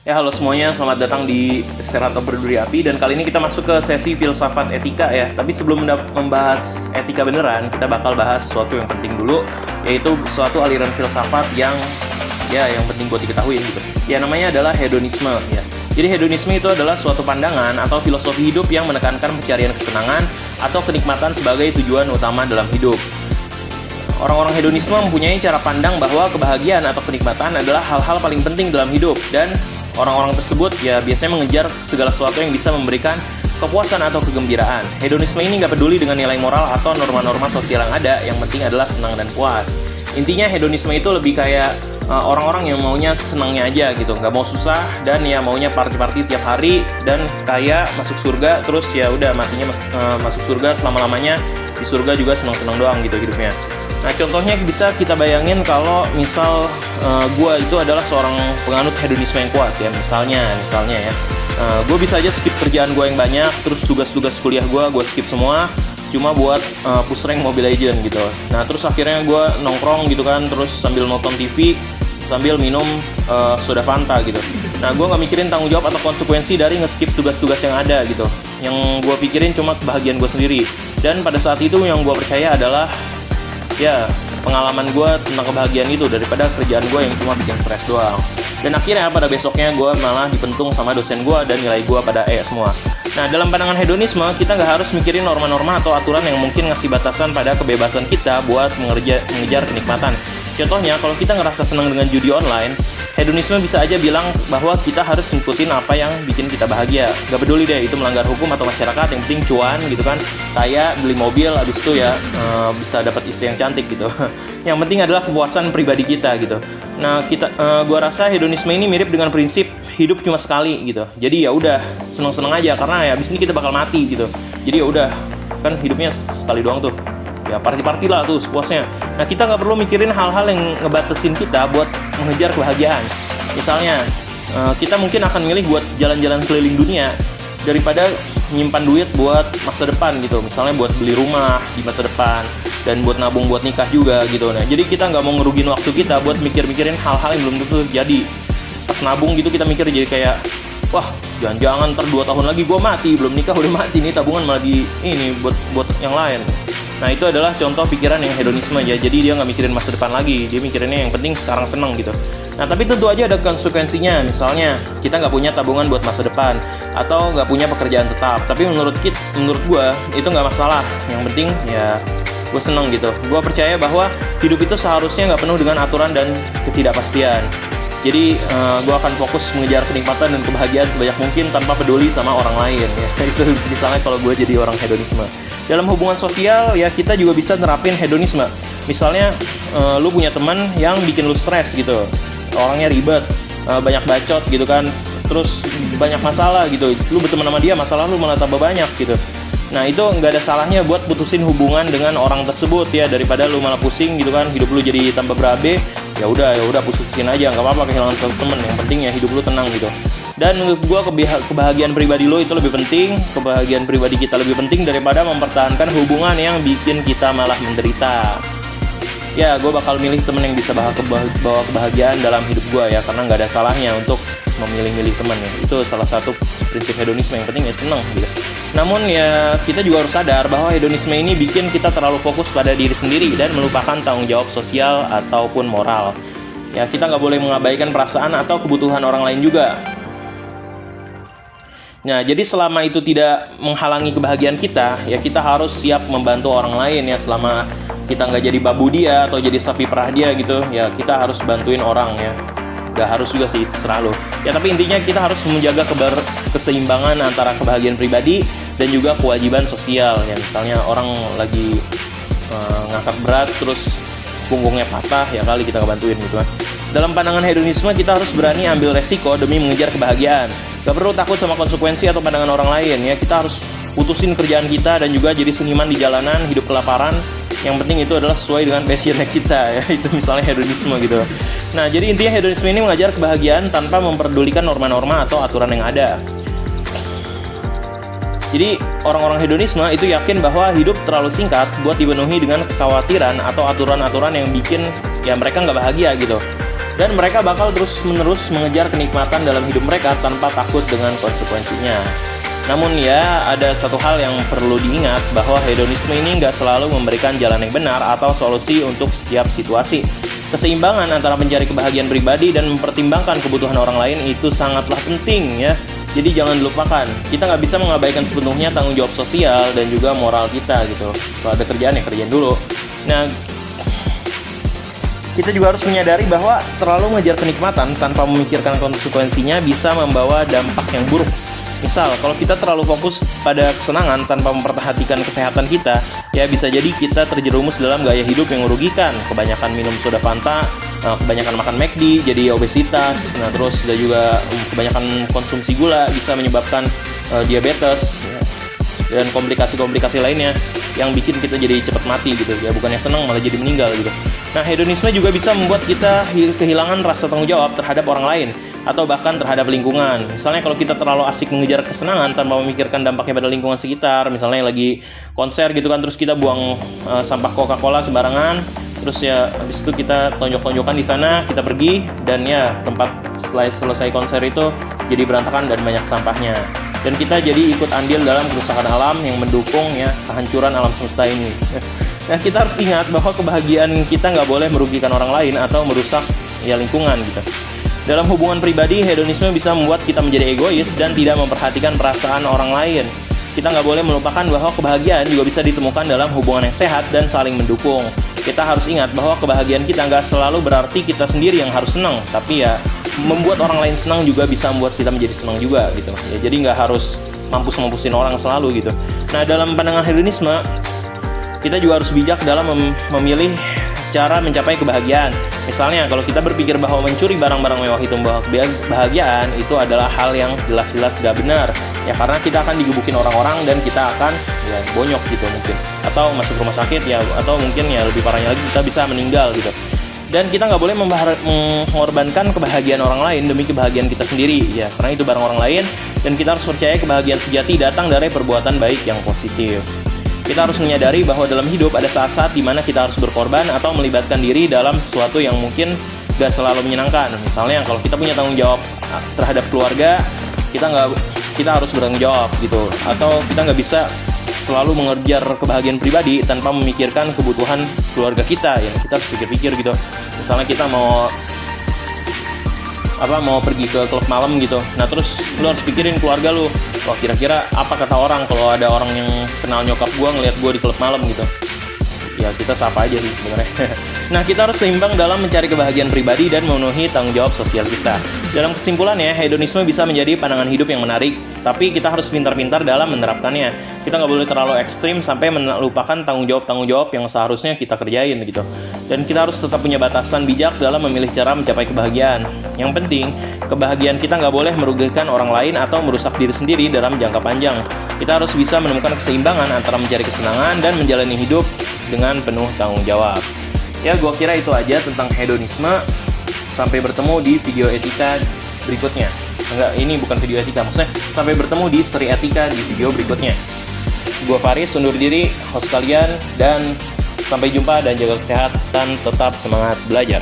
Ya, halo semuanya, selamat datang di Serato Berduri Api. Dan kali ini kita masuk ke sesi filsafat etika ya. Tapi sebelum membahas etika beneran, kita bakal bahas sesuatu yang penting dulu, yaitu suatu aliran filsafat yang penting buat diketahui gitu. Ya, namanya adalah hedonisme ya. Jadi hedonisme itu adalah suatu pandangan atau filosofi hidup yang menekankan pencarian kesenangan atau kenikmatan sebagai tujuan utama dalam hidup. Orang-orang hedonisme mempunyai cara pandang bahwa kebahagiaan atau kenikmatan adalah hal-hal paling penting dalam hidup, dan orang-orang tersebut ya biasanya mengejar segala sesuatu yang bisa memberikan kepuasan atau kegembiraan. Hedonisme ini nggak peduli dengan nilai moral atau norma-norma sosial yang ada, yang penting adalah senang dan puas. Intinya hedonisme itu lebih kayak orang-orang yang maunya senangnya aja gitu, nggak mau susah, dan ya maunya party-party tiap hari, dan kayak masuk surga, terus ya udah matinya masuk surga selama-lamanya, di surga juga senang-senang doang gitu hidupnya. Nah, contohnya bisa kita bayangin kalau misal gue itu adalah seorang penganut hedonisme yang kuat ya, misalnya ya, gue bisa aja skip kerjaan gue yang banyak, terus tugas-tugas kuliah gue skip semua, cuma buat push rank Mobile Legends gitu. Nah, terus akhirnya gue nongkrong gitu kan, terus sambil nonton TV, sambil minum soda Fanta gitu. Nah, gue nggak mikirin tanggung jawab atau konsekuensi dari nge-skip tugas-tugas yang ada gitu. Yang gue pikirin cuma kebahagiaan gue sendiri. Dan pada saat itu yang gue percaya adalah ya pengalaman gue tentang kebahagiaan itu daripada kerjaan gue yang cuma bikin stres doang. Dan akhirnya pada besoknya gue malah dipentung sama dosen gue dan nilai gue pada E semua. Nah, dalam pandangan hedonisme, kita nggak harus mikirin norma-norma atau aturan yang mungkin ngasih batasan pada kebebasan kita buat mengejar kenikmatan. Contohnya, kalau kita ngerasa senang dengan judi online, hedonisme bisa aja bilang bahwa kita harus ngikutin apa yang bikin kita bahagia. Gak peduli deh itu melanggar hukum atau masyarakat, yang penting cuan gitu kan. Kayak beli mobil, abis itu ya bisa dapat istri yang cantik gitu. Yang penting adalah kepuasan pribadi kita gitu. Nah, gua rasa hedonisme ini mirip dengan prinsip hidup cuma sekali gitu. Jadi ya udah seneng-seneng aja, karena ya abis ini kita bakal mati gitu. Jadi ya udah, kan hidupnya sekali doang tuh. Ya party-party lah tuh sepuasnya. Nah, kita nggak perlu mikirin hal-hal yang ngebatasin kita buat mengejar kebahagiaan. Misalnya kita mungkin akan milih buat jalan-jalan keliling dunia daripada nyimpan duit buat masa depan gitu. Misalnya buat beli rumah di masa depan, dan buat nabung buat nikah juga gitu. Nah, jadi kita nggak mau ngerugin waktu kita buat mikir-mikirin hal-hal yang belum tentu jadi. Pas nabung gitu kita mikir jadi kayak, wah jangan-jangan ntar 2 tahun lagi gue mati, belum nikah udah mati nih, tabungan malah ini buat yang lain. Nah, itu adalah contoh pikiran yang hedonisme ya. Jadi dia nggak mikirin masa depan lagi, dia mikirinnya yang penting sekarang seneng gitu. Nah, tapi tentu aja ada konsekuensinya. Misalnya kita nggak punya tabungan buat masa depan, atau nggak punya pekerjaan tetap. Tapi menurut gue itu nggak masalah. Yang penting ya gue seneng gitu. Gue percaya bahwa hidup itu seharusnya nggak penuh dengan aturan dan ketidakpastian. Jadi gue akan fokus mengejar kenikmatan dan kebahagiaan sebanyak mungkin tanpa peduli sama orang lain ya. Itu misalnya kalau gue jadi orang hedonisme. Dalam hubungan sosial ya, kita juga bisa nerapin hedonisme. Misalnya lu punya teman yang bikin lu stres gitu, orangnya ribet, banyak bacot gitu kan, terus banyak masalah gitu. Lu berteman sama dia, masalah lu malah tambah banyak gitu. Nah, itu nggak ada salahnya buat putusin hubungan dengan orang tersebut ya, daripada lu malah pusing gitu kan, hidup lu jadi tambah berabe. Ya udah putusin aja, nggak apa-apa kehilangan temen, yang penting ya hidup lu tenang gitu. Dan menurut gue kebahagiaan pribadi lo itu lebih penting, kebahagiaan pribadi kita lebih penting daripada mempertahankan hubungan yang bikin kita malah menderita. Ya, gue bakal milih temen yang bisa bawa kebahagiaan dalam hidup gue ya, karena nggak ada salahnya untuk memilih-milih temen ya. Itu salah satu prinsip hedonisme, yang penting ya seneng gitu. Namun ya kita juga harus sadar bahwa hedonisme ini bikin kita terlalu fokus pada diri sendiri dan melupakan tanggung jawab sosial ataupun moral. Ya, kita nggak boleh mengabaikan perasaan atau kebutuhan orang lain juga. Nah, jadi selama itu tidak menghalangi kebahagiaan kita, ya kita harus siap membantu orang lain ya. Selama kita nggak jadi babu dia atau jadi sapi perah dia gitu, ya kita harus bantuin orang ya. Gak harus juga sih, terserah lo. Ya, tapi intinya kita harus menjaga keseimbangan antara kebahagiaan pribadi dan juga kewajiban sosial ya. Misalnya orang lagi ngangkat beras terus punggungnya patah, ya kali kita ngebantuin gitu kan. Dalam pandangan hedonisme, kita harus berani ambil resiko demi mengejar kebahagiaan. Gak perlu takut sama konsekuensi atau pandangan orang lain ya. Kita harus putusin kerjaan kita dan juga jadi seniman di jalanan, hidup kelaparan. Yang penting itu adalah sesuai dengan passionnya kita ya. Itu misalnya hedonisme gitu. Nah, jadi intinya hedonisme ini mengajar kebahagiaan tanpa memperdulikan norma-norma atau aturan yang ada. Jadi orang-orang hedonisme itu yakin bahwa hidup terlalu singkat buat dipenuhi dengan kekhawatiran atau aturan-aturan yang bikin ya mereka nggak bahagia gitu. Dan mereka bakal terus-menerus mengejar kenikmatan dalam hidup mereka tanpa takut dengan konsekuensinya. Namun ya, ada satu hal yang perlu diingat, bahwa hedonisme ini nggak selalu memberikan jalan yang benar atau solusi untuk setiap situasi. Keseimbangan antara mencari kebahagiaan pribadi dan mempertimbangkan kebutuhan orang lain itu sangatlah penting ya. Jadi jangan dilupakan, kita nggak bisa mengabaikan sepenuhnya tanggung jawab sosial dan juga moral kita gitu. Kalau ada kerjaan ya kerjaan dulu. Nah, kita juga harus menyadari bahwa terlalu mengejar kenikmatan tanpa memikirkan konsekuensinya bisa membawa dampak yang buruk. Misal, kalau kita terlalu fokus pada kesenangan tanpa memperhatikan kesehatan kita, ya bisa jadi kita terjerumus dalam gaya hidup yang merugikan. Kebanyakan minum soda Fanta, kebanyakan makan McD, jadi obesitas. Nah, terus juga kebanyakan konsumsi gula bisa menyebabkan diabetes dan komplikasi-komplikasi lainnya yang bikin kita jadi cepat mati gitu ya, bukannya senang malah jadi meninggal gitu. Nah, hedonisme juga bisa membuat kita kehilangan rasa tanggung jawab terhadap orang lain atau bahkan terhadap lingkungan. Misalnya kalau kita terlalu asik mengejar kesenangan tanpa memikirkan dampaknya pada lingkungan sekitar, misalnya lagi konser gitu kan, terus kita buang sampah Coca-Cola sembarangan, terus ya habis itu kita tonjok-tonjokan di sana, kita pergi, dan ya tempat setelah selesai konser itu jadi berantakan dan banyak sampahnya. Dan kita jadi ikut andil dalam kerusakan alam yang mendukung ya kehancuran alam semesta ini. Nah, kita harus ingat bahwa kebahagiaan kita nggak boleh merugikan orang lain atau merusak ya lingkungan gitu. Dalam hubungan pribadi, hedonisme bisa membuat kita menjadi egois dan tidak memperhatikan perasaan orang lain. Kita nggak boleh melupakan bahwa kebahagiaan juga bisa ditemukan dalam hubungan yang sehat dan saling mendukung. Kita harus ingat bahwa kebahagiaan kita nggak selalu berarti kita sendiri yang harus senang, tapi ya membuat orang lain senang juga bisa membuat kita menjadi senang juga gitu. Ya, jadi nggak harus mampus-mampusin orang selalu gitu. Nah, dalam pandangan hedonisme, kita juga harus bijak dalam memilih cara mencapai kebahagiaan. Misalnya, kalau kita berpikir bahwa mencuri barang-barang mewah itu membawa kebahagiaan, itu adalah hal yang jelas-jelas tidak benar. Ya, karena kita akan digebukin orang-orang dan kita akan ya bonyok gitu mungkin. Atau masuk rumah sakit ya, atau mungkin ya lebih parahnya lagi kita bisa meninggal gitu. Dan kita nggak boleh mengorbankan kebahagiaan orang lain demi kebahagiaan kita sendiri ya, karena itu barang orang lain, dan kita harus percaya kebahagiaan sejati datang dari perbuatan baik yang positif. Kita harus menyadari bahwa dalam hidup ada saat-saat di mana kita harus berkorban atau melibatkan diri dalam sesuatu yang mungkin gak selalu menyenangkan. Misalnya kalau kita punya tanggung jawab terhadap keluarga, kita harus bertanggung jawab gitu. Atau kita nggak bisa selalu mengejar kebahagiaan pribadi tanpa memikirkan kebutuhan keluarga kita. Ya, kita harus pikir-pikir gitu. Misalnya kita mau pergi ke klub malam gitu. Nah, terus lu harus pikirin keluarga lu. Wah, kira-kira apa kata orang kalau ada orang yang kenal nyokap gua ngelihat gua di klub malam gitu. Ya, kita sapa aja sih sebenarnya. Nah, kita harus seimbang dalam mencari kebahagiaan pribadi dan memenuhi tanggung jawab sosial kita. Dalam kesimpulannya, hedonisme bisa menjadi pandangan hidup yang menarik, tapi kita harus pintar-pintar dalam menerapkannya. Kita nggak boleh terlalu ekstrim sampai melupakan tanggung jawab yang seharusnya kita kerjain gitu. Dan kita harus tetap punya batasan bijak dalam memilih cara mencapai kebahagiaan. Yang penting, kebahagiaan kita nggak boleh merugikan orang lain atau merusak diri sendiri dalam jangka panjang. Kita harus bisa menemukan keseimbangan antara mencari kesenangan dan menjalani hidup dengan penuh tanggung jawab. Ya, gua kira itu aja tentang hedonisme. Sampai bertemu di video etika berikutnya. Enggak, ini bukan video etika, maksudnya sampai bertemu di seri etika di video berikutnya. Gua Faris undur diri, host kalian, dan sampai jumpa dan jaga kesehatan, tetap semangat belajar.